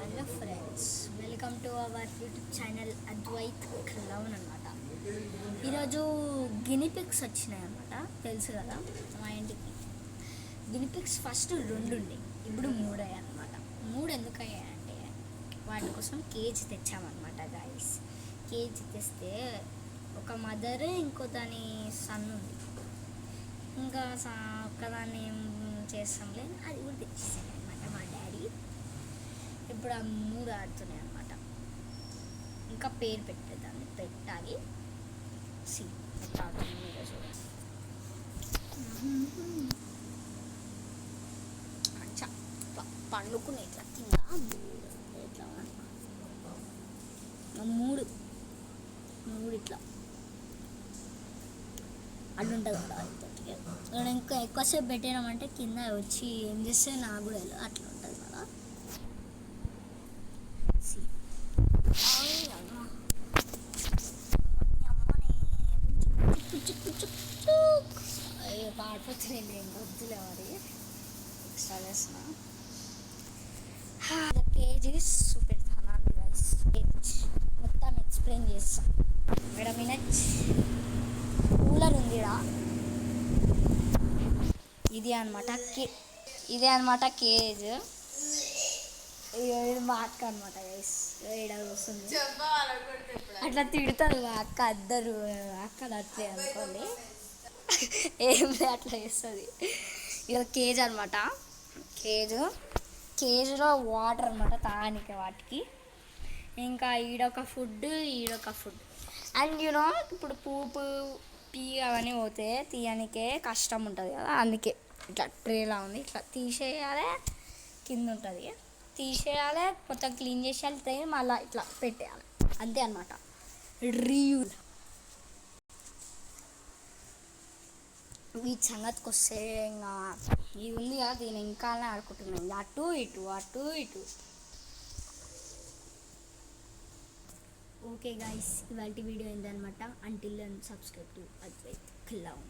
Hello friends, welcome to our YouTube channel Advaith clown అనమాట. ఈరోజు గినిపిక్స్ వచ్చినాయి అనమాట. తెలుసు కదా మా ఇంటికి గినిపిక్స్ ఫస్ట్ 2 ఉండే, ఇప్పుడు 3 అయ్యాయి అనమాట. 3 ఎందుకు అయ్యాయంటే వాటి కోసం కేజ్ తెచ్చామన్నమాట గైస్. కేజ్ తెస్తే ఒక మదర్ ఇంకో దాని సన్ ఉంది, ఇంకా ఒక్కదాన్ని ఏం చేస్తాంలే, అది కూడా తెచ్చేసాను అనమాట మా డాడీ. ఇప్పుడు ఆ 3 ఆడుతున్నాయి అనమాట. ఇంకా పేరు పెట్టేదాన్ని పెట్టాలి. ఎట్లా ఆడుతుంది మీరు చూడండి. పండుకుని ఇట్లా కింద ఇట్లా 3 ఇట్లా అడ్డుంటుంది కదా. ఇక్కడ ఇంకా ఎక్కువసేపు పెట్టినామంటే కింద వచ్చి ఏం చేస్తే నాకు కూడా అట్లా ఉంటుంది కదా. పాడిపోతుంది, నేను వద్దులే మరి ఎక్స్ట్రా చేస్తున్నా. కేజీ చూపెడతాను గైస్. మొత్తం ఎక్స్ప్లెయిన్ చేస్తాను. ఇక్కడ మినచ్ కూలర్ ఉంది. ఇదే అనమాట కేజ్. ఇది మా అక్క అనమాట గైస్. ఇక్కడ వస్తుంది అట్లా తిడుతుంది మా అక్క. అక్క అట్లే అనుకోండి, ఏం అట్లా చేస్తుంది. ఇక కేజ్ అనమాట. కేజ్లో వాటర్ అనమాట తాగానికి వాటికి. ఇంకా ఈడొక ఫుడ్ అండ్ ఇప్పుడు పూపు అవన్నీ పోతే తీయనికే కష్టం ఉంటుంది కదా. అందుకే ఇట్లా ట్రేలా ఉంది, ఇట్లా తీసేయాలి. కింద ఉంటుంది, తీసేయాలి, మొత్తం క్లీన్ చేసేయాలి, మళ్ళీ ఇట్లా పెట్టేయాలి. అంతే అనమాట. రీయూజ్. ఈ సంగతికి వస్తే ఇంకా ఇది ఉంది కదా, దీని ఇంకా ఆడుకుంటున్నాను. అటు ఇటు. ఓకే గైస్, ఇవాళ వీడియో ఏంటనమాట. Until then subscribe to Advaith clown.